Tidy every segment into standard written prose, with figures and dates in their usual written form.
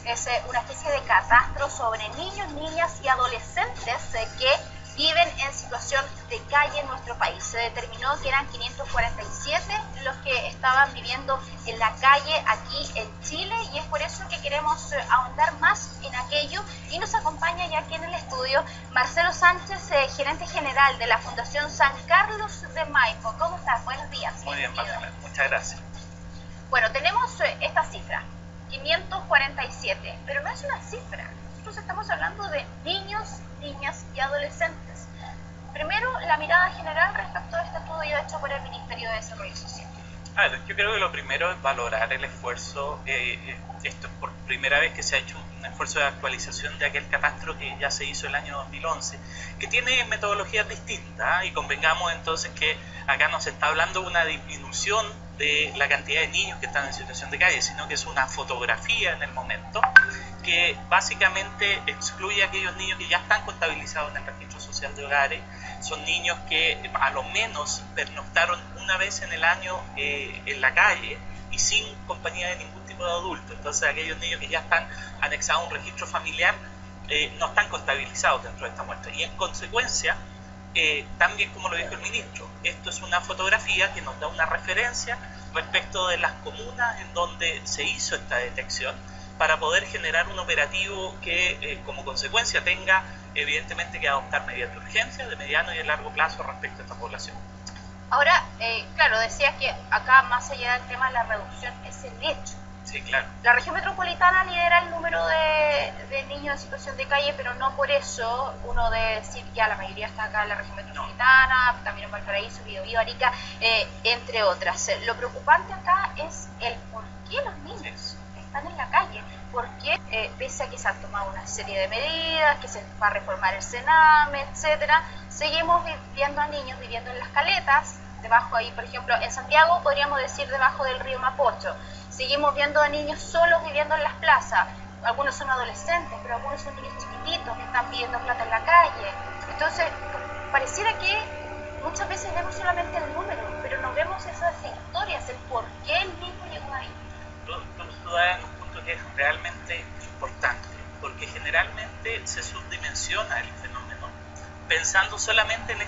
Es una especie de catastro sobre niños, niñas y adolescentes que viven en situación de calle en nuestro país. Se determinó que eran 547 los que estaban viviendo en la calle aquí en Chile, y es por eso que queremos ahondar más en aquello, y nos acompaña ya aquí en el estudio Marcelo Sánchez, gerente general de la Fundación San Carlos de Maipo. ¿Cómo estás? Buenos días. Muy bien, Magdalena, muchas gracias. Bueno, tenemos esta cifra, 547, pero no es una cifra. Nosotros estamos hablando de niños, niñas y adolescentes. Primero, la mirada general respecto a este estudio hecho por el Ministerio de Desarrollo Social. A ver, yo creo que lo primero es valorar el esfuerzo. Esto es por primera vez que se ha hecho un esfuerzo de actualización de aquel catastro que ya se hizo el año 2011, que tiene metodologías distintas, y convengamos entonces que acá no se está hablando de una disminución de la cantidad de niños que están en situación de calle, sino que es una fotografía en el momento que básicamente excluye a aquellos niños que ya están contabilizados en el registro social de hogares. Son niños que a lo menos pernoctaron una vez en el año en la calle y sin compañía de ningún tipo de adulto. Entonces aquellos niños que ya están anexados a un registro familiar no están contabilizados dentro de esta muestra. Y en consecuencia, también como lo dijo el ministro, esto es una fotografía que nos da una referencia respecto de las comunas en donde se hizo esta detección, para poder generar un operativo que como consecuencia tenga evidentemente que adoptar medidas de urgencia de mediano y de largo plazo respecto a esta población. Ahora, claro, decías que acá, más allá del tema de la reducción, es el hecho. Sí, claro. La región metropolitana lidera el número de niños en situación de calle, pero no por eso uno debe decir que la mayoría está acá en la región metropolitana, también en Valparaíso, Biobío, Arica, entre otras. Lo preocupante acá es el por qué los niños están en la calle, porque pese a que se han tomado una serie de medidas, que se va a reformar el Sename, etcétera, seguimos viendo a niños viviendo en las caletas, debajo ahí, por ejemplo, en Santiago podríamos decir debajo del río Mapocho. Seguimos viendo a niños solos viviendo en las plazas. Algunos son adolescentes, pero algunos son niños chiquititos que están pidiendo plata en la calle. Entonces, pareciera que muchas veces vemos solamente el número, pero no vemos esas historias, el por qué el niño llegó ahí. Tú das en un punto que es realmente importante, porque generalmente se subdimensiona el fenómeno pensando solamente en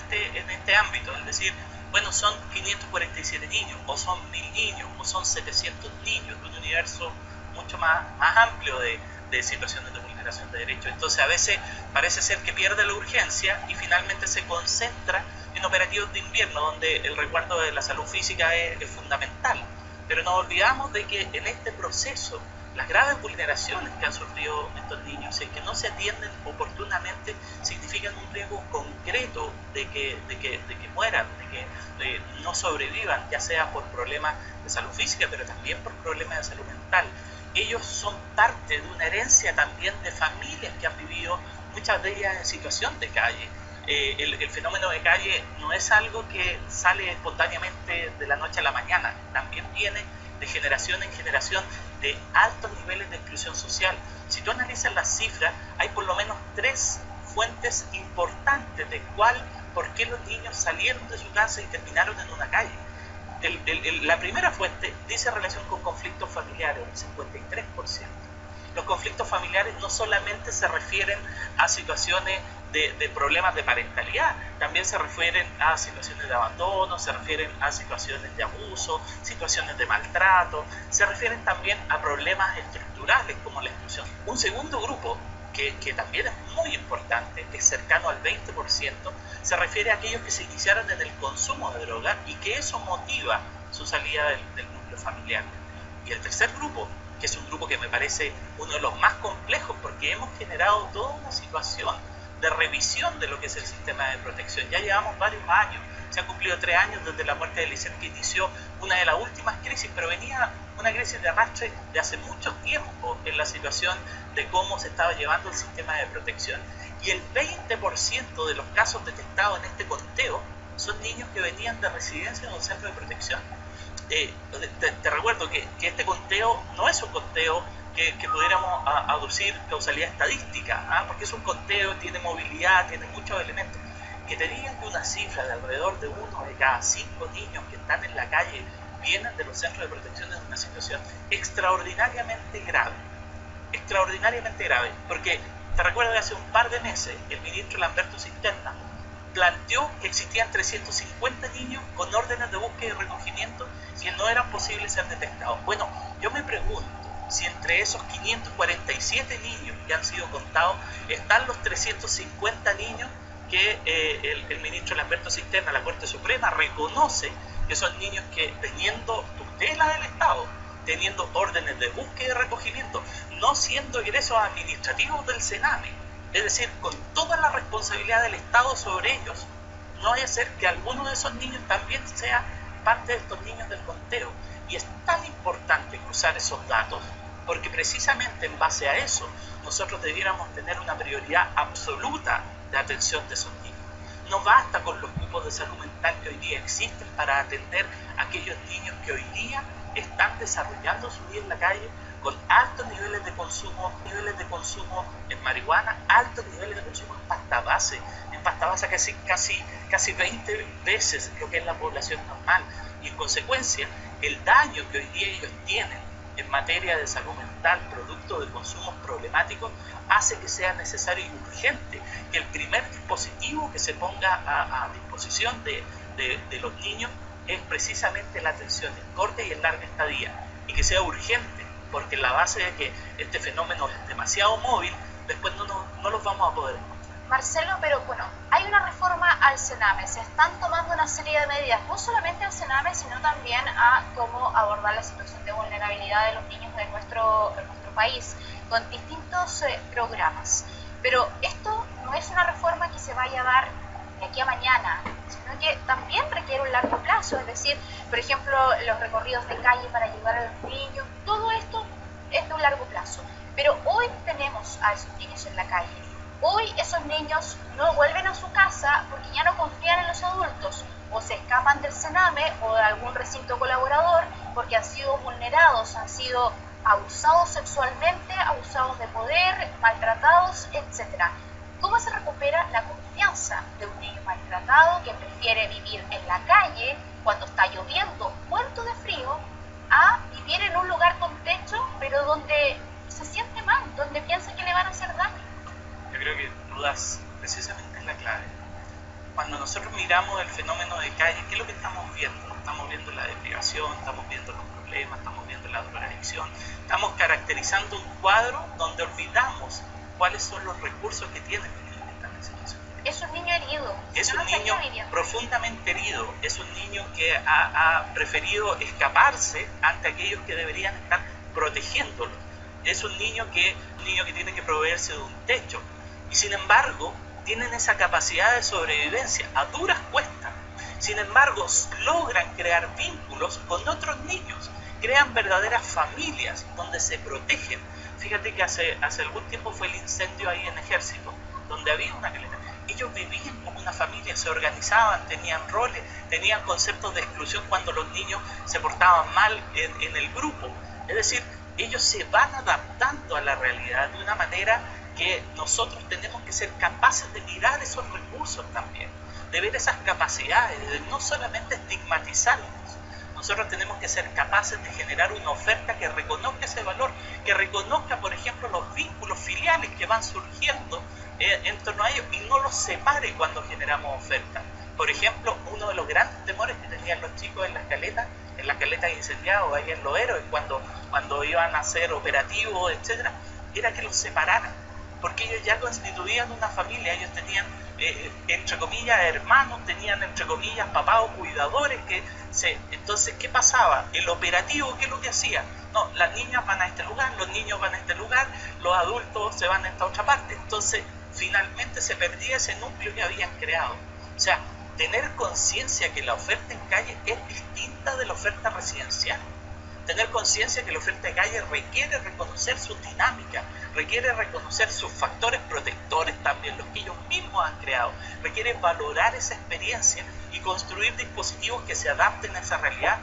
este ámbito, es decir, bueno, son 547 niños, o son 1000 niños, o son 700 niños, de un universo mucho más amplio de situaciones de vulneración de derechos. Entonces a veces parece ser que pierde la urgencia y finalmente se concentra en operativos de invierno, donde el resguardo de la salud física es fundamental. Pero nos olvidamos de que en este proceso las graves vulneraciones que han sufrido estos niños, si es que no se atienden oportunamente, significan un riesgo concreto de que mueran, de que no sobrevivan, ya sea por problemas de salud física, pero también por problemas de salud mental. Ellos son parte de una herencia también de familias que han vivido, muchas de ellas en situación de calle. El fenómeno de calle no es algo que sale espontáneamente de la noche a la mañana, también viene de generación en generación de altos niveles de exclusión social. Si tú analizas las cifras, hay por lo menos 3 fuentes importantes de por qué los niños salieron de su casa y terminaron en una calle. La primera fuente dice relación con conflictos familiares, un 53%. Los conflictos familiares no solamente se refieren a situaciones de problemas de parentalidad, también se refieren a situaciones de abandono, se refieren a situaciones de abuso, situaciones de maltrato, se refieren también a problemas estructurales como la exclusión. Un segundo grupo, que también es muy importante, que es cercano al 20%, se refiere a aquellos que se iniciaron en el consumo de droga y que eso motiva su salida del núcleo familiar. Y el tercer grupo, que es un grupo que me parece uno de los más complejos, porque hemos generado toda una situación de revisión de lo que es el sistema de protección. Ya llevamos varios años, se han cumplido 3 años desde la muerte de Licen, que inició una de las últimas crisis, pero venía una crisis de arrastre de hace mucho tiempo en la situación de cómo se estaba llevando el sistema de protección. Y el 20% de los casos detectados en este conteo son niños que venían de residencia en un centro de protección. Te recuerdo que este conteo no es un conteo que pudiéramos aducir causalidad estadística, porque es un conteo, tiene movilidad, tiene muchos elementos. Que te digan que una cifra de alrededor de 1 de cada 5 niños que están en la calle vienen de los centros de protección en una situación extraordinariamente grave. extraordinariamente grave, porque te recuerdo que hace un par de meses el ministro Lamberto Cisterna planteó que existían 350 niños con órdenes de búsqueda y recogimiento que no eran posibles ser detectados. Bueno, yo me pregunto si entre esos 547 niños que han sido contados están los 350 niños que el ministro Lamberto Cisterna, la Corte Suprema, reconoce que son niños que, teniendo tutela del Estado, teniendo órdenes de búsqueda y recogimiento, no siendo egresos administrativos del Sename, es decir, con toda la responsabilidad del Estado sobre ellos, no vaya a ser que alguno de esos niños también sea parte de estos niños del conteo. Y es tan importante cruzar esos datos, porque precisamente en base a eso, nosotros debiéramos tener una prioridad absoluta de atención de esos niños. No basta con los grupos de salud mental que hoy día existen para atender a aquellos niños que hoy día están desarrollando su vida en la calle con altos niveles de consumo en marihuana, altos niveles de consumo en pasta base casi 20 veces lo que es la población normal. Y en consecuencia, el daño que hoy día ellos tienen en materia de salud mental, producto de consumos problemáticos, hace que sea necesario y urgente que el primer dispositivo que se ponga a disposición de los niños es precisamente la atención en corta y en larga estadía, y que sea urgente, porque la base de que este fenómeno es demasiado móvil, después no los vamos a poder encontrar. Marcelo, pero bueno, hay una reforma al Sename, se están tomando una serie de medidas, no solamente al Sename, sino también a cómo abordar la situación de vulnerabilidad de los niños de nuestro país, con distintos programas. Pero esto no es una reforma que se vaya a dar de aquí a mañana, sino que también requiere un largo plazo, es decir, por ejemplo, los recorridos de calle para ayudar a los niños, todo esto es de un largo plazo. Pero hoy tenemos a esos niños en la calle. Hoy esos niños no vuelven a su casa porque ya no confían en los adultos, o se escapan del Sename o de algún recinto colaborador porque han sido vulnerados, han sido abusados sexualmente, abusados de poder, maltratados, etc. ¿Cómo se recupera la confianza de un niño maltratado que prefiere vivir en la calle cuando está lloviendo, muerto de frío, a vivir en un lugar con techo, pero donde se siente mal, donde piensa que le van a hacer daño? Yo creo que dudas precisamente es la clave. Cuando nosotros miramos el fenómeno de calle, ¿qué es lo que estamos viendo? Estamos viendo la deprivación, estamos viendo los problemas, estamos viendo la drogadicción, estamos caracterizando un cuadro donde olvidamos cuáles son los recursos que tienen los niños que están en situación. Es un niño herido. Es un niño profundamente herido, es un niño que ha preferido escaparse ante aquellos que deberían estar protegiéndolo. Es un niño que tiene que proveerse de un techo. Y sin embargo, tienen esa capacidad de sobrevivencia a duras cuestas. Sin embargo, logran crear vínculos con otros niños, crean verdaderas familias donde se protegen. Fíjate que hace algún tiempo fue el incendio ahí en Ejército, donde había una caleta. Ellos vivían como una familia, se organizaban, tenían roles, tenían conceptos de exclusión cuando los niños se portaban mal en el grupo. Es decir, ellos se van adaptando a la realidad de una manera que nosotros tenemos que ser capaces de mirar esos recursos también, de ver esas capacidades, de no solamente estigmatizarlos. Nosotros tenemos que ser capaces de generar una oferta que reconozca ese valor, que reconozca, por ejemplo, los vínculos filiales que van surgiendo en torno a ellos y no los separe cuando generamos ofertas. Por ejemplo, uno de los grandes temores que tenían los chicos en las caletas incendiadas o ahí en los héroes, cuando iban a ser operativos, etcétera, era que los separaran, porque ellos ya constituían una familia, ellos tenían, entre comillas, hermanos, tenían, entre comillas, papás o cuidadores. Entonces, ¿qué pasaba? El operativo, ¿qué es lo que hacía? No, las niñas van a este lugar, los niños van a este lugar, los adultos se van a esta otra parte. Entonces, finalmente se perdía ese núcleo que habían creado. O sea, tener conciencia que la oferta en calle es distinta de la oferta residencial. Tener conciencia que la oferta de calle requiere reconocer su dinámica, requiere reconocer sus factores protectores también, los que ellos mismos han creado, requiere valorar esa experiencia y construir dispositivos que se adapten a esa realidad.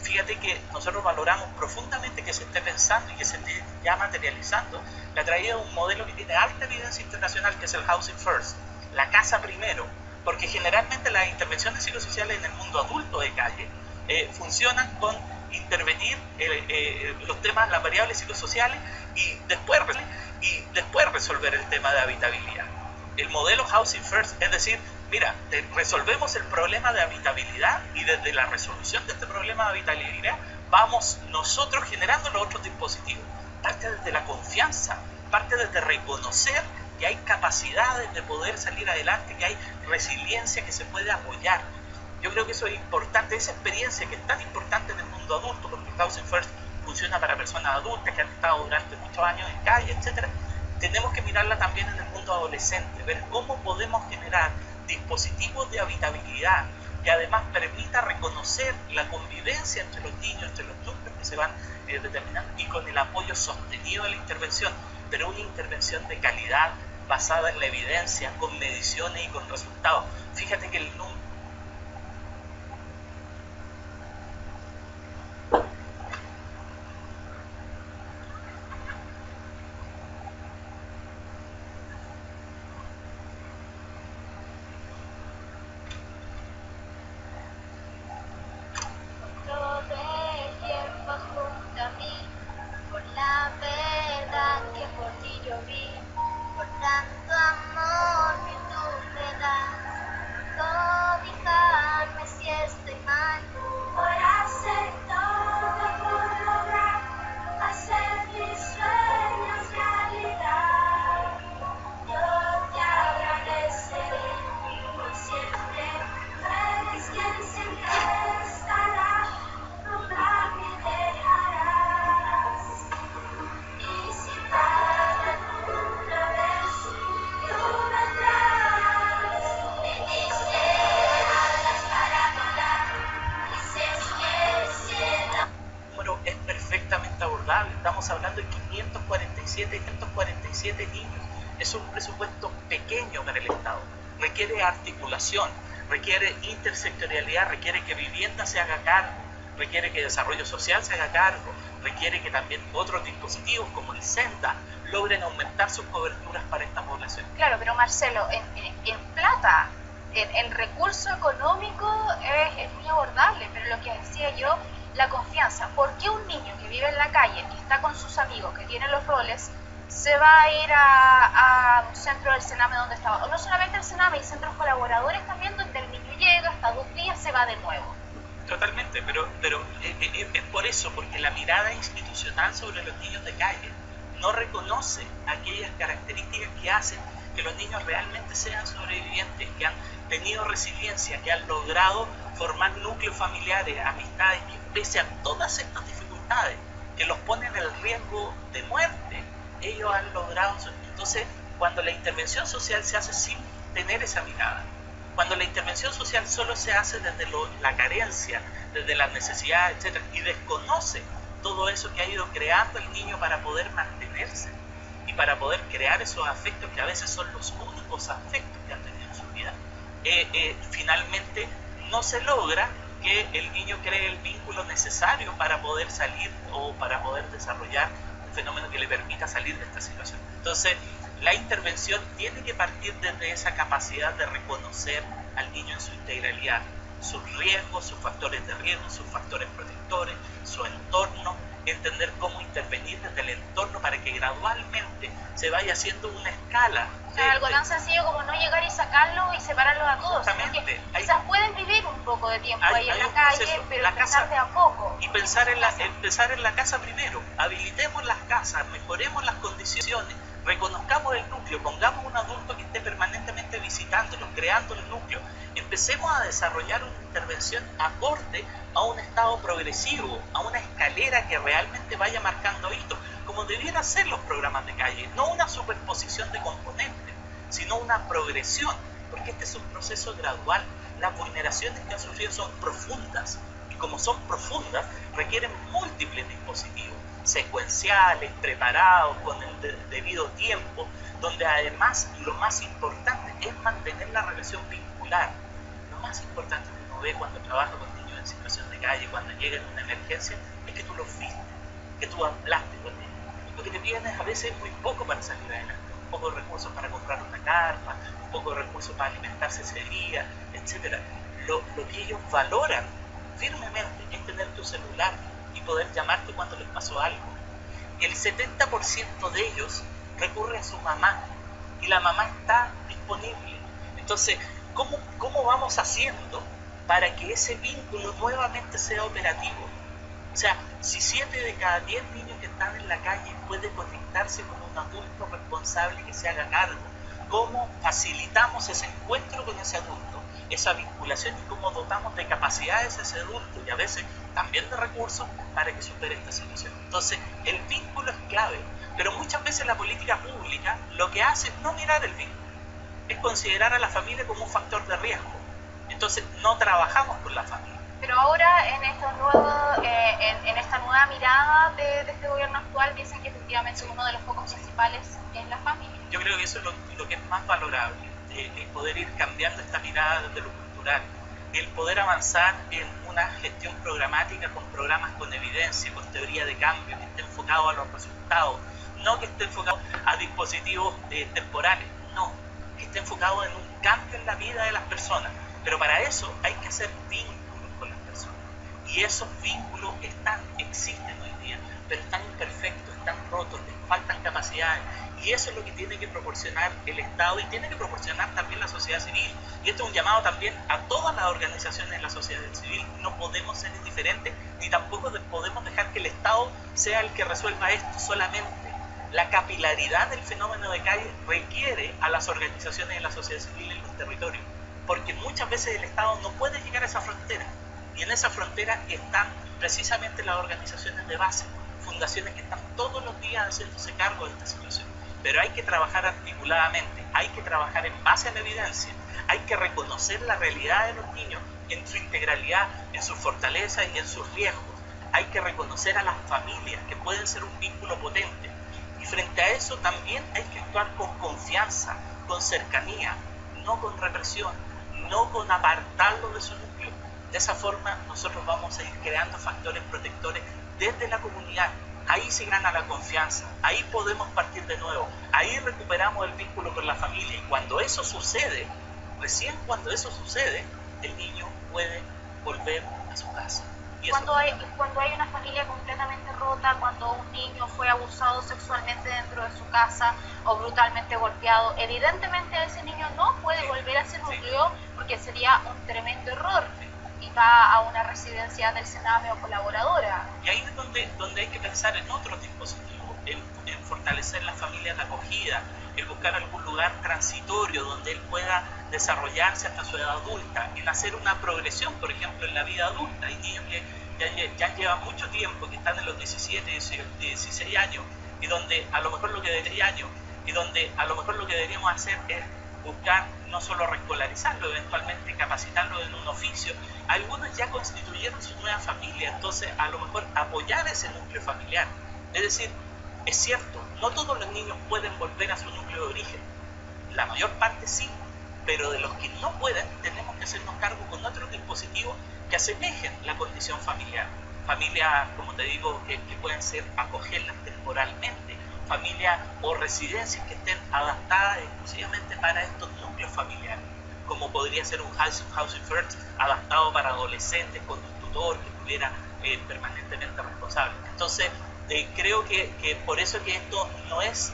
Fíjate que nosotros valoramos profundamente que se esté pensando y que se esté ya materializando la traída de un modelo que tiene alta evidencia internacional, que es el Housing First, la casa primero, porque generalmente las intervenciones psicosociales en el mundo adulto de calle funcionan con intervenir los temas, las variables psicosociales y después resolver el tema de habitabilidad. El modelo Housing First, es decir, mira, resolvemos el problema de habitabilidad y desde la resolución de este problema de habitabilidad vamos nosotros generando los otros dispositivos. Parte desde la confianza, parte desde reconocer que hay capacidades de poder salir adelante, que hay resiliencia que se puede apoyar. Yo creo que eso es importante, esa experiencia que es tan importante en el mundo adulto, porque Housing First funciona para personas adultas que han estado durante muchos años en calle, etc. Tenemos que mirarla también en el mundo adolescente, ver cómo podemos generar dispositivos de habitabilidad que además permita reconocer la convivencia entre los niños, entre los núcleos que se van determinando y con el apoyo sostenido de la intervención, pero una intervención de calidad basada en la evidencia, con mediciones y con resultados. Fíjate que el número es perfectamente abordable. Estamos hablando de 547 niños. Es un presupuesto pequeño para el Estado. Requiere articulación, requiere intersectorialidad, requiere que vivienda se haga cargo, requiere que desarrollo social se haga cargo, requiere que también otros dispositivos como el SENDA logren aumentar sus coberturas para esta población. Claro, pero Marcelo, en plata, en recurso económico es muy abordable, pero lo que decía yo, la confianza. ¿Por qué un niño que vive en la calle, que está con sus amigos, que tiene los roles, se va a ir a un centro del Sename donde estaba? O no solamente el Sename, hay centros colaboradores también donde el niño llega, hasta 2 días, se va de nuevo. Totalmente, pero es por eso, porque la mirada institucional sobre los niños de calle no reconoce aquellas características que hacen que los niños realmente sean sobrevivientes, que han tenido resiliencia, que han logrado formar núcleos familiares, amistades, que pese a todas estas dificultades que los ponen en el riesgo de muerte, ellos han logrado. Entonces, cuando la intervención social se hace sin tener esa mirada, cuando la intervención social solo se hace desde la carencia, desde las necesidades, etc., y desconoce todo eso que ha ido creando el niño para poder mantenerse y para poder crear esos afectos que a veces son los únicos afectos que han tenido en su vida, finalmente no se logra que el niño cree el vínculo necesario para poder salir o para poder desarrollar un fenómeno que le permita salir de esta situación. Entonces, la intervención tiene que partir desde esa capacidad de reconocer al niño en su integralidad, sus riesgos, sus factores de riesgo, sus factores protectores, su entorno, entender cómo intervenir desde el entorno para que gradualmente se vaya haciendo una escala. O sea, algo tan sencillo como no llegar y sacarlo y separarlos a todos. Justamente. Quizás pueden vivir un poco de tiempo ahí en la calle, pero empezar de a poco. Y empezar en la casa primero. Habilitemos las casas, mejoremos las condiciones, reconozcamos el núcleo, pongamos un adulto que esté permanentemente visitándolos, creando el núcleo. Empecemos a desarrollar una intervención acorde a un estado progresivo, a una escalera que realmente vaya marcando hitos, como debieran ser los programas de calle, no una superposición de componentes, sino una progresión, porque este es un proceso gradual. Las vulneraciones que han sufrido son profundas, y como son profundas, requieren múltiples dispositivos, secuenciales, preparados, con el debido tiempo, donde además lo más importante es mantener la relación vincular. Lo más importante que uno ve cuando trabaja con niños en situación de calle, cuando llega en una emergencia, es que tú los viste, que tú hablaste con ellos. Lo que te piden es a veces muy poco para salir adelante, un poco de recursos para comprar una carpa, un poco de recursos para alimentarse ese día, etc. Lo que ellos valoran firmemente es tener tu celular, y poder llamarte cuando les pasó algo. El 70% de ellos recurre a su mamá y la mamá está disponible. Entonces, ¿cómo vamos haciendo para que ese vínculo nuevamente sea operativo? O sea, si 7 de cada 10 niños que están en la calle puede conectarse con un adulto responsable que se haga cargo, ¿cómo facilitamos ese encuentro con ese adulto, esa vinculación y cómo dotamos de capacidades a ese adulto y a veces también de recursos para que supere esta situación? Entonces, el vínculo es clave, pero muchas veces la política pública lo que hace es no mirar el vínculo, es considerar a la familia como un factor de riesgo. Entonces, no trabajamos con la familia. Pero ahora en esta nueva mirada de este gobierno actual dicen que efectivamente uno de los focos principales es la familia. Yo creo que eso es lo que es más valorable, el poder ir cambiando esta mirada desde lo cultural, el poder avanzar en una gestión programática con programas con evidencia, con teoría de cambio, que esté enfocado a los resultados, no que esté enfocado a dispositivos temporales, no, que esté enfocado en un cambio en la vida de las personas. Pero para eso hay que hacer vínculos con las personas. Y esos vínculos existen hoy día, pero están imperfectos, están rotos, les faltan capacidades. Y eso es lo que tiene que proporcionar el Estado y tiene que proporcionar también la sociedad civil. Y esto es un llamado también a todas las organizaciones de la sociedad civil. No podemos ser indiferentes ni tampoco podemos dejar que el Estado sea el que resuelva esto solamente. La capilaridad del fenómeno de calle requiere a las organizaciones de la sociedad civil en los territorios, porque muchas veces el Estado no puede llegar a esa frontera, y en esa frontera están precisamente las organizaciones de base, fundaciones que están todos los días haciéndose cargo de esta situación. Pero hay que trabajar articuladamente, hay que trabajar en base a la evidencia, hay que reconocer la realidad de los niños en su integralidad, en sus fortalezas y en sus riesgos. Hay que reconocer a las familias que pueden ser un vínculo potente, y frente a eso también hay que actuar con confianza, con cercanía, no con represión, no con apartarlo de su núcleo. De esa forma nosotros vamos a ir creando factores protectores desde la comunidad. Ahí se gana la confianza, ahí podemos partir de nuevo, ahí recuperamos el vínculo con la familia, y cuando eso sucede, recién cuando eso sucede, el niño puede volver a su casa. Cuando hay una familia completamente rota, cuando un niño fue abusado sexualmente dentro de su casa o brutalmente golpeado, evidentemente ese niño no puede volver a ese núcleo porque sería un tremendo error y va a una residencia del Sename o colaboradora. Y ahí es donde hay que pensar en otros dispositivos, en fortalecer las familias de acogida, en buscar algún lugar transitorio donde él pueda desarrollarse hasta su edad adulta, en hacer una progresión, por ejemplo, en la vida adulta. Hay niños que ya llevan mucho tiempo, que están en los 17, 16 años, y donde a lo mejor lo que deberíamos hacer es buscar no solo rescolarizarlo, eventualmente capacitarlo en un oficio. Algunos ya constituyeron su nueva familia, entonces a lo mejor apoyar ese núcleo familiar. Es decir, es cierto, no todos los niños pueden volver a su núcleo de origen, la mayor parte sí, pero de los que no pueden tenemos que hacernos cargo con otros dispositivos que asemejen la condición familiar. Familias, como te digo, que pueden ser acogerlas temporalmente, familias o residencias que estén adaptadas exclusivamente para estos núcleos familiares, como podría ser un Housing First adaptado para adolescentes con un tutor que estuviera permanentemente responsable. Entonces, creo que por eso que esto no es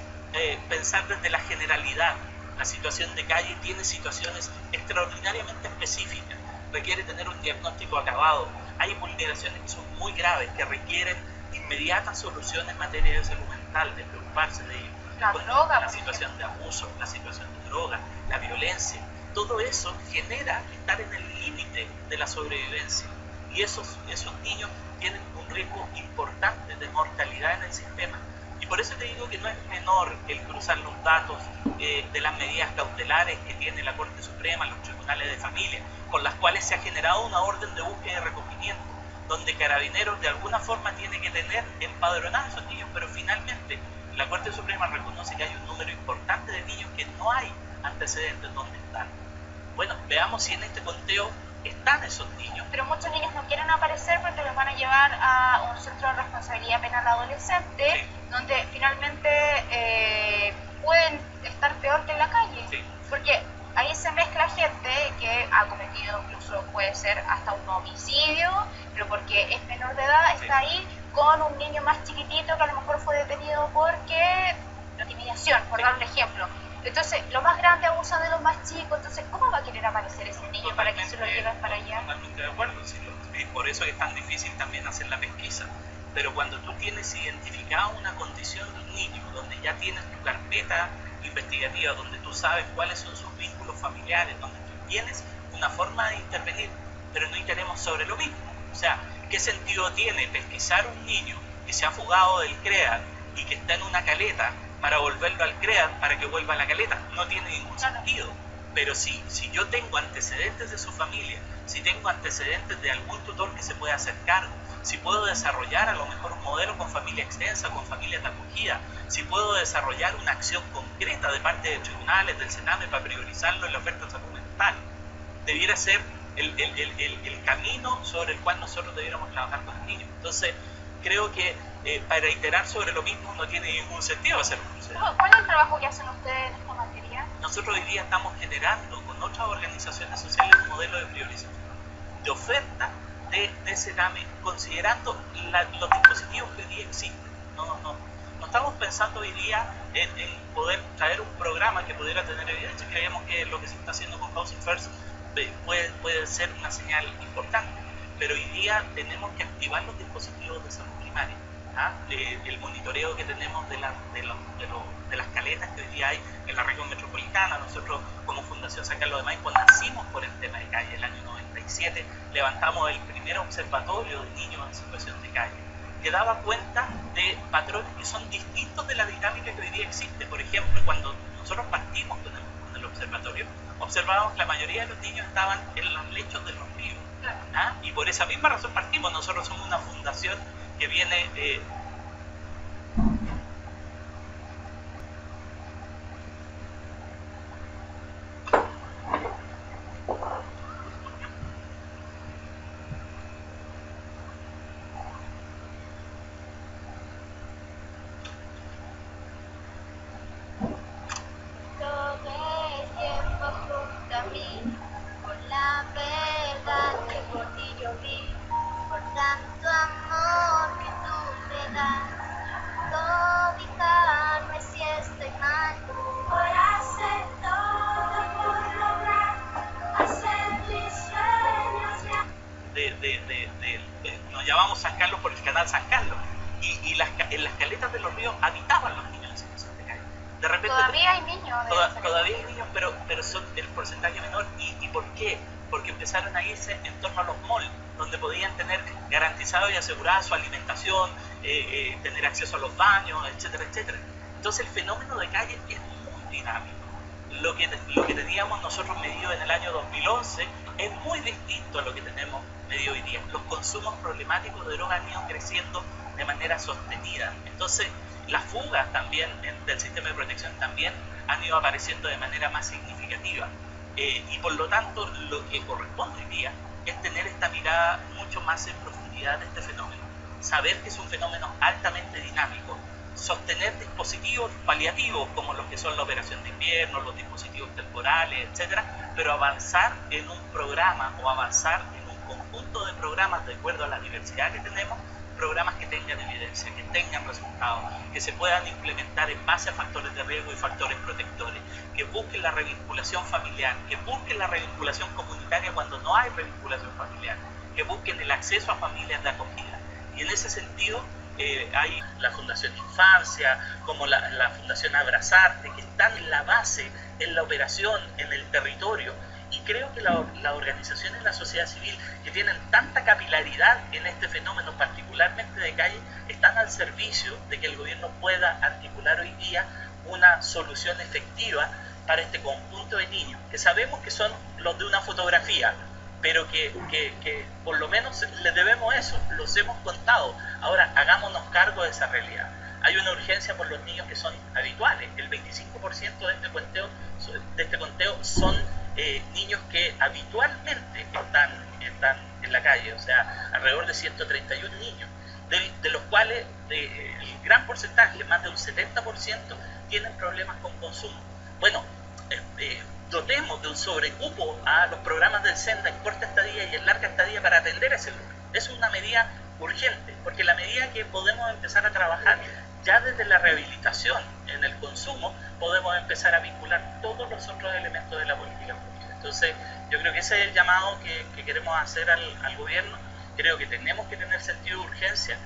pensar desde la generalidad. La situación de calle tiene situaciones extraordinariamente específicas, requiere tener un diagnóstico acabado. Hay vulneraciones que son muy graves, que requieren inmediatas soluciones en materia de salud mental, de preocuparse de ello. La situación de abuso, la situación de droga, la violencia, todo eso genera estar en el límite de la sobrevivencia. Y esos niños tienen un riesgo importante de mortalidad en el sistema. Y por eso te digo que no es menor el cruzar los datos de las medidas cautelares que tiene la Corte Suprema, los tribunales de familia, con las cuales se ha generado una orden de búsqueda y recogimiento, donde Carabineros de alguna forma tiene que tener empadronados a esos niños, pero finalmente la Corte Suprema reconoce que hay un número importante de niños que no hay antecedentes donde están. Bueno, veamos si en este conteo están esos niños. Pero muchos niños no quieren aparecer porque los van a llevar a un centro de responsabilidad penal adolescente, sí, donde finalmente pueden estar peor que en la calle. Sí. Porque ahí se mezcla gente que ha cometido incluso puede ser hasta un homicidio, pero porque es menor de edad, está ahí con un niño más chiquitito que a lo mejor fue detenido porque intimidación, por dar un ejemplo. Entonces, los más grandes abusan de los más chicos, entonces, ¿cómo va a querer aparecer ese niño para que se lo lleven para allá? Totalmente de acuerdo, sí, por eso es tan difícil también hacer la pesquisa. Pero cuando tú tienes identificada una condición de un niño, donde ya tienes tu carpeta investigativa, donde tú sabes cuáles son sus vínculos familiares, donde tú tienes una forma de intervenir, pero no intervenimos sobre lo mismo. O sea, ¿qué sentido tiene pesquisar un niño que se ha fugado del CREA y que está en una caleta para volverlo al CREA para que vuelva a la caleta? No tiene ningún sentido. Pero si yo tengo antecedentes de su familia, si tengo antecedentes de algún tutor que se pueda hacer cargo, si puedo desarrollar a lo mejor un modelo con familia extensa, con familias de acogida, si puedo desarrollar una acción concreta de parte de tribunales, del Sename, para priorizarlo en la oferta de salud mental, debiera ser el camino sobre el cual nosotros debiéramos trabajar con los niños. Entonces, creo que para iterar sobre lo mismo no tiene ningún sentido hacer un crucero. ¿Cuál es el trabajo que hacen ustedes en esta materia? Nosotros hoy día estamos generando con otras organizaciones sociales un modelo de priorización, de oferta de Sename, considerando los dispositivos que hoy día existen. No estamos pensando hoy día en poder traer un programa que pudiera tener evidencia. Creemos que lo que se está haciendo con Housing First puede ser una señal importante, pero hoy día tenemos que activar los dispositivos de salud primaria. El monitoreo que tenemos de las caletas que hoy día hay en la región metropolitana. Nosotros como Fundación San Carlos de Maipo nacimos por el tema de calle. El año 97 levantamos el primer observatorio de niños en situación de calle, que daba cuenta de patrones que son distintos de la dinámica que hoy día existe. Por ejemplo, cuando nosotros partimos con el observatorio, observábamos que la mayoría de los niños estaban en los lechos de los ríos. Y por esa misma razón partimos. Nosotros somos una fundación que viene nos llamamos San Carlos por el canal San Carlos, y en las caletas de los ríos habitaban los niños en situación de calle. De repente, todavía hay niños. Todavía hay niños, pero son el porcentaje menor. ¿Y por qué? Porque empezaron a irse en torno a los malls, donde podían tener garantizado y asegurada su alimentación, tener acceso a los baños, etcétera, etcétera. Entonces el fenómeno de calle es muy dinámico. Lo que teníamos nosotros medido en el año 2011 es muy distinto a lo que tenemos medido hoy día. Los consumos problemáticos de drogas han ido creciendo de manera sostenida. Entonces, las fugas también del sistema de protección también han ido apareciendo de manera más significativa. Y por lo tanto, lo que corresponde hoy día es tener esta mirada mucho más en profundidad de este fenómeno. Saber que es un fenómeno altamente dinámico. Sostener dispositivos paliativos como los que son la operación de invierno, los dispositivos temporales, etcétera, pero avanzar en un programa o avanzar en un conjunto de programas de acuerdo a la diversidad que tenemos, programas que tengan evidencia, que tengan resultados, que se puedan implementar en base a factores de riesgo y factores protectores, que busquen la revinculación familiar, que busquen la revinculación comunitaria cuando no hay revinculación familiar, que busquen el acceso a familias de acogida. Y en ese sentido, hay la Fundación Infancia, como la Fundación Abrazarte, que están en la base, en la operación, en el territorio. Y creo que las organizaciones de la sociedad civil que tienen tanta capilaridad en este fenómeno, particularmente de calle, están al servicio de que el gobierno pueda articular hoy día una solución efectiva para este conjunto de niños, que sabemos que son los de una fotografía, pero que por lo menos les debemos eso, los hemos contado. Ahora, hagámonos cargo de esa realidad. Hay una urgencia por los niños que son habituales. El 25% de este conteo son niños que habitualmente están en la calle, o sea, alrededor de 131 niños, de los cuales el gran porcentaje, más de un 70%, tienen problemas con consumo. Bueno, dotemos de un sobrecupo a los programas del SENDA en corta estadía y en larga estadía para atender ese grupo. Es una medida urgente, porque a la medida que podemos empezar a trabajar ya desde la rehabilitación en el consumo, podemos empezar a vincular todos los otros elementos de la política pública. Entonces, yo creo que ese es el llamado que queremos hacer al gobierno. Creo que tenemos que tener sentido de urgencia.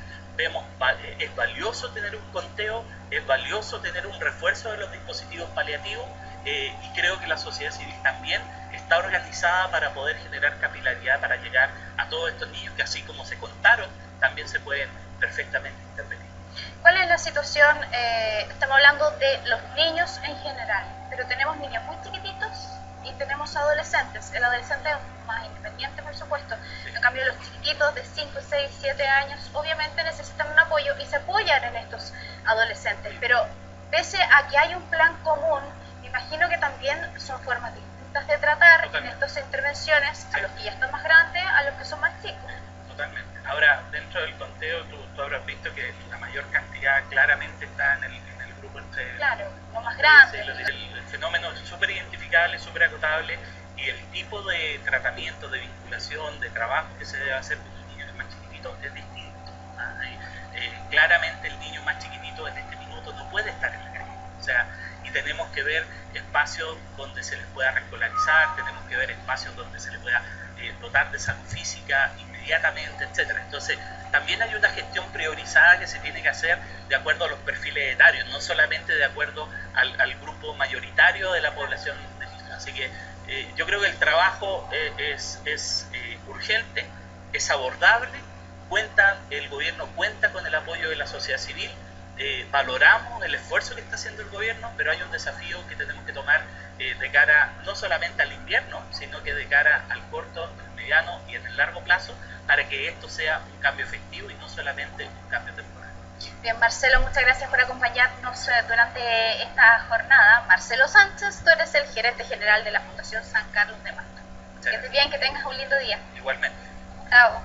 Es valioso tener un conteo, es valioso tener un refuerzo de los dispositivos paliativos, y creo que la sociedad civil también está organizada para poder generar capilaridad para llegar a todos estos niños que, así como se contaron, también se pueden perfectamente intervenir. ¿Cuál es la situación? Estamos hablando de los niños en general, pero tenemos niños muy chiquititos y tenemos adolescentes. El adolescente es más independiente, por supuesto. Sí. En cambio, los chiquititos de 5, 6, 7 años obviamente necesitan un apoyo y se apoyan en estos adolescentes. Pero pese a que hay un plan común, me imagino que también son formas distintas de tratar en estas intervenciones a los que ya están más grandes, a los que son más chicos. Totalmente. Ahora, dentro del conteo, tú habrás visto que la mayor cantidad claramente está en el grupo entre... Claro, los más grandes. Sí, el fenómeno es súper identificable, súper acotable, y el tipo de tratamiento, de vinculación, de trabajo que se debe hacer con los niños más chiquititos es distinto. Claramente el niño más chiquitito en este minuto no puede estar en la calle. O sea, y tenemos que ver espacios donde se les pueda regularizar, tenemos que ver espacios donde se les pueda dotar de salud física inmediatamente, etcétera. Entonces, también hay una gestión priorizada que se tiene que hacer de acuerdo a los perfiles etarios, no solamente de acuerdo al grupo mayoritario de la población de niños. Así que yo creo que el trabajo es urgente, es abordable, el gobierno cuenta con el apoyo de la sociedad civil, valoramos el esfuerzo que está haciendo el gobierno, pero hay un desafío que tenemos que tomar de cara no solamente al invierno, sino que de cara al corto, al mediano y en el largo plazo, para que esto sea un cambio efectivo y no solamente un cambio temporal. Bien, Marcelo, muchas gracias por acompañarnos durante esta jornada. Marcelo Sánchez, tú eres el gerente general de la Fundación San Carlos de Manta. Que estés bien, que tengas un lindo día. Igualmente. Chao.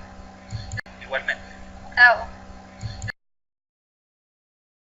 Igualmente. Chao.